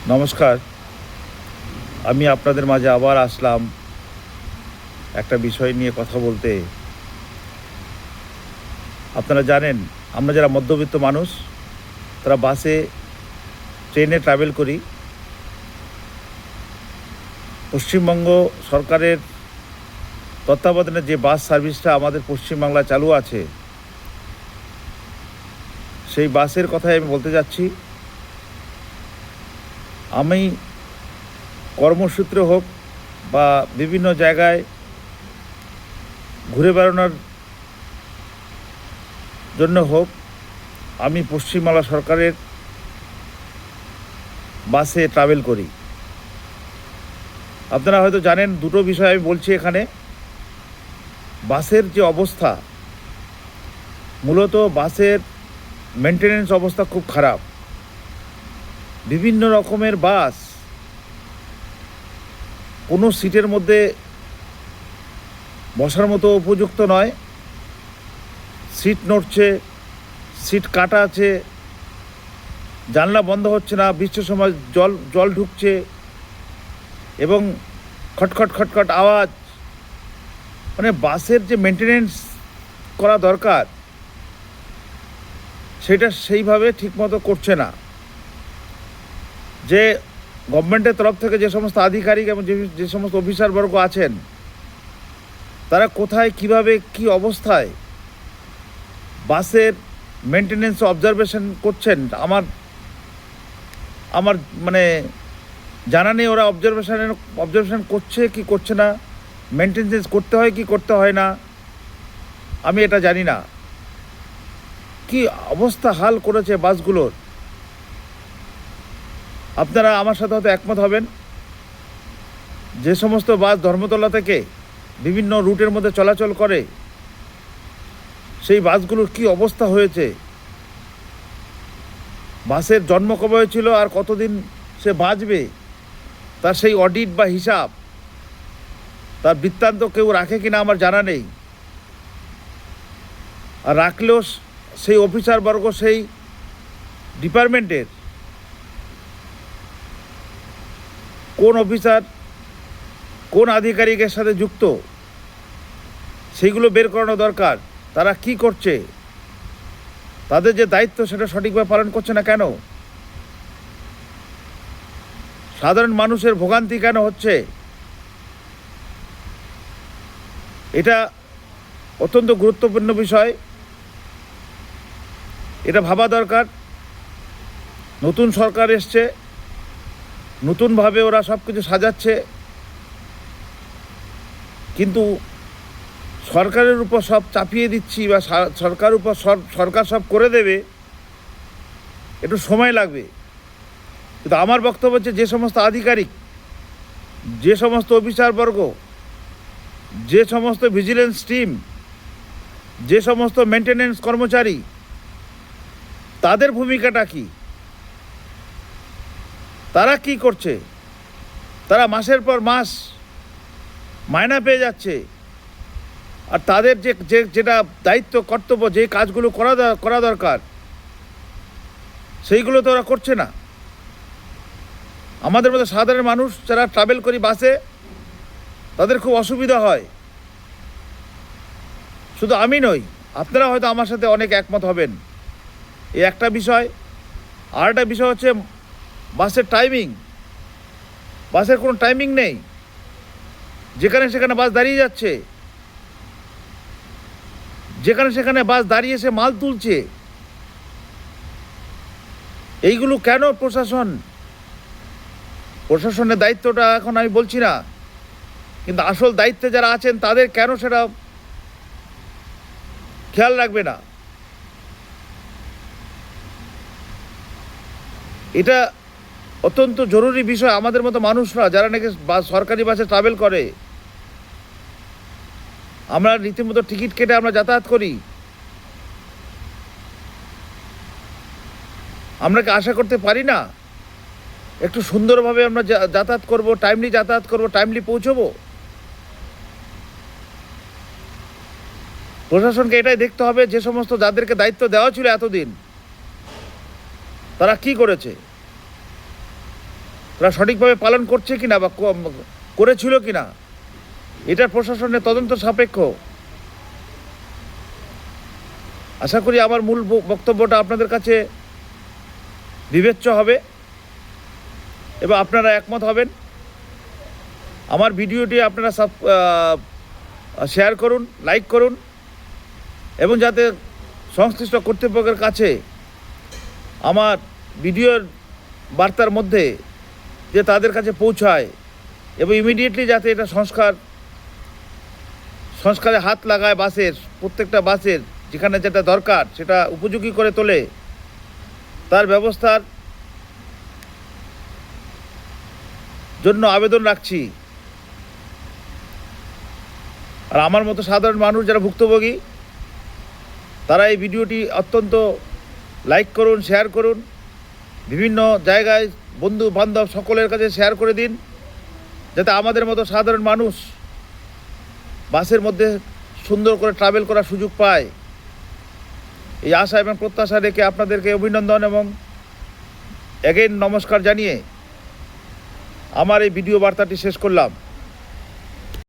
নমস্কার। আমি আপনাদের মাঝে আবার আসলাম একটা বিষয় নিয়ে কথা বলতে। আপনারা জানেন, আমরা যারা মধ্যবিত্ত মানুষ তারা বাসে ট্রেনে ট্রাভেল করি। পশ্চিমবঙ্গ সরকারের তত্ত্বাবধানে যে বাস সার্ভিসটা আমাদের পশ্চিমবাংলায় চালু আছে, সেই বাসের কথাই আমি বলতে যাচ্ছি। আমি কর্মসূত্রে হোক বা বিভিন্ন জায়গায় ঘুরে বেড়ানোর জন্য হোক, আমি পশ্চিমবাংলা সরকারের বাসে ট্রাভেল করি। আপনারা হয়তো জানেন, দুটো বিষয় আমি বলছি এখানে। বাসের যে অবস্থা, মূলত বাসের মেনটেনেন্স অবস্থা খুব খারাপ। বিভিন্ন রকমের বাস কোনো সিটের মধ্যে বসার মতো উপযুক্ত নয়। সিট নড়ছে, সিট কাটা আছে, জানলা বন্ধ হচ্ছে না, বৃষ্টির সময় জল ঢুকছে এবং খটখট খটখট আওয়াজ। মানে বাসের যে মেনটেনেন্স করা দরকার সেটা সেইভাবে ঠিকমতো করছে না। যে গভর্নমেন্টের তরফ থেকে যে সমস্ত আধিকারিক এবং যে সমস্ত অফিসারবর্গ আছেন, তারা কোথায় কিভাবে কি অবস্থায় বাসের মেনটেনেন্স অবজারভেশন করছেন আমার মানে জানা নেই। ওরা অবজারভেশন করছে কি করছে না, মেনটেনেন্স করতে হয় কি করতে হয় না, আমি এটা জানি না। কি অবস্থা হাল করেছে বাসগুলোর। আপনারা আমার সাথে হয়তো একমত হবেন, যে সমস্ত বাস ধর্মতলা থেকে বিভিন্ন রুটের মধ্যে চলাচল করে, সেই বাসগুলোর কি অবস্থা হয়েছে। বাসের জন্ম কবে হয়েছিল আর কতদিন সে বাঁচবে, তার সেই অডিট বা হিসাব, তার বৃত্তান্ত কেউ রাখে কিনা আমার জানা নেই। আর রাখলেও সেই অফিসারবর্গ সেই ডিপার্টমেন্টের কোন অফিসার কোন আধিকারিকের সাথে যুক্ত, সেইগুলো বের করানো দরকার। তারা কি করছে, তাদের যে দায়িত্ব সেটা সঠিকভাবে পালন করছে না কেন, সাধারণ মানুষের ভোগান্তি কেন হচ্ছে, এটা অত্যন্ত গুরুত্বপূর্ণ বিষয়। এটা ভাবা দরকার। নতুন সরকার এসছে, নতুনভাবে ওরা সব কিছু সাজাচ্ছে, কিন্তু সরকারের উপর সব চাপিয়ে দিচ্ছি বা সরকার সব করে দেবে, একটু সময় লাগবে। কিন্তু আমার বক্তব্য হচ্ছে, যে সমস্ত আধিকারিক, যে সমস্ত অফিসারবর্গ, যে সমস্ত ভিজিলেন্স টিম, যে সমস্ত মেনটেনেন্স কর্মচারী, তাদের ভূমিকাটা কি, তারা কি করছে। তারা মাসের পর মাস মাইনা পেয়ে যাচ্ছে, আর তাদের যেটা দায়িত্ব কর্তব্য, যে কাজগুলো করা দরকার, সেইগুলো তো ওরা করছে না। আমাদের মতো সাধারণ মানুষ যারা ট্রাভেল করি বাসে, তাদের খুব অসুবিধা হয়। শুধু আমি নই, আপনারা হয়তো আমার সাথে অনেক একমত হবেন। এই একটা বিষয়। আর একটা বিষয় হচ্ছে বাসের টাইমিং। বাসের কোনো টাইমিং নেই, যেখানে সেখানে বাস দাঁড়িয়ে যাচ্ছে, যেখানে সেখানে বাস দাঁড়িয়ে সে মাল তুলছে। এইগুলো কেন? প্রশাসনের দায়িত্বটা এখন আমি বলছি না, কিন্তু আসল দায়িত্বে যারা আছেন তাদের কেন সেটা খেয়াল রাখবে না। এটা অত্যন্ত জরুরি বিষয়। আমাদের মতো মানুষরা যারা নাকি সরকারি বাসে ট্রাভেল করে, আমরা রীতিমতো টিকিট কেটে আমরা যাতায়াত করি। আমরা কি আশা করতে পারি না একটু সুন্দরভাবে আমরা যাতায়াত করব, টাইমলি যাতায়াত করব, টাইমলি পৌঁছবো? প্রশাসনকে এটাই দেখতে হবে, যে সমস্ত যাদেরকে দায়িত্ব দেওয়া ছিল এতদিন, তারা কি করেছে। তারা সঠিকভাবে পালন করছে কিনা বা করেছিল কিনা, এটা প্রশাসনের তদন্ত সাপেক্ষ। আশা করি আমার মূল বক্তব্যটা আপনাদের কাছে বিবেচ্য হবে এবং আপনারা একমত হবেন। আমার ভিডিওটি আপনারা শেয়ার করুন, লাইক করুন এবং যাতে সংশ্লিষ্ট কর্তৃপক্ষের কাছে আমার ভিডিওর বার্তার মধ্যে যে তাদের কাছে পৌঁছায় এবং ইমিডিয়েটলি যাতে এটা সংস্কারে হাত লাগায়, বাসের প্রত্যেকটা বাসের যেখানে যেটা দরকার সেটা উপযোগী করে তোলে, তার ব্যবস্থার জন্য আবেদন রাখছি। আর আমার মতো সাধারণ মানুষ যারা ভুক্তভোগী, তারা এই ভিডিওটি অত্যন্ত লাইক করুন, শেয়ার করুন, বিভিন্ন জায়গায় বন্ধু বান্ধব সকলের কাছে শেয়ার করে দিন, যাতে আমাদের মতো সাধারণ মানুষ বাসের মধ্যে সুন্দর করে ট্রাভেল করার সুযোগ পায়। এই আশা এবং প্রত্যাশা রেখে আপনাদেরকে অভিনন্দন এবং এগেইন নমস্কার জানিয়ে আমার এই ভিডিও বার্তাটি শেষ করলাম।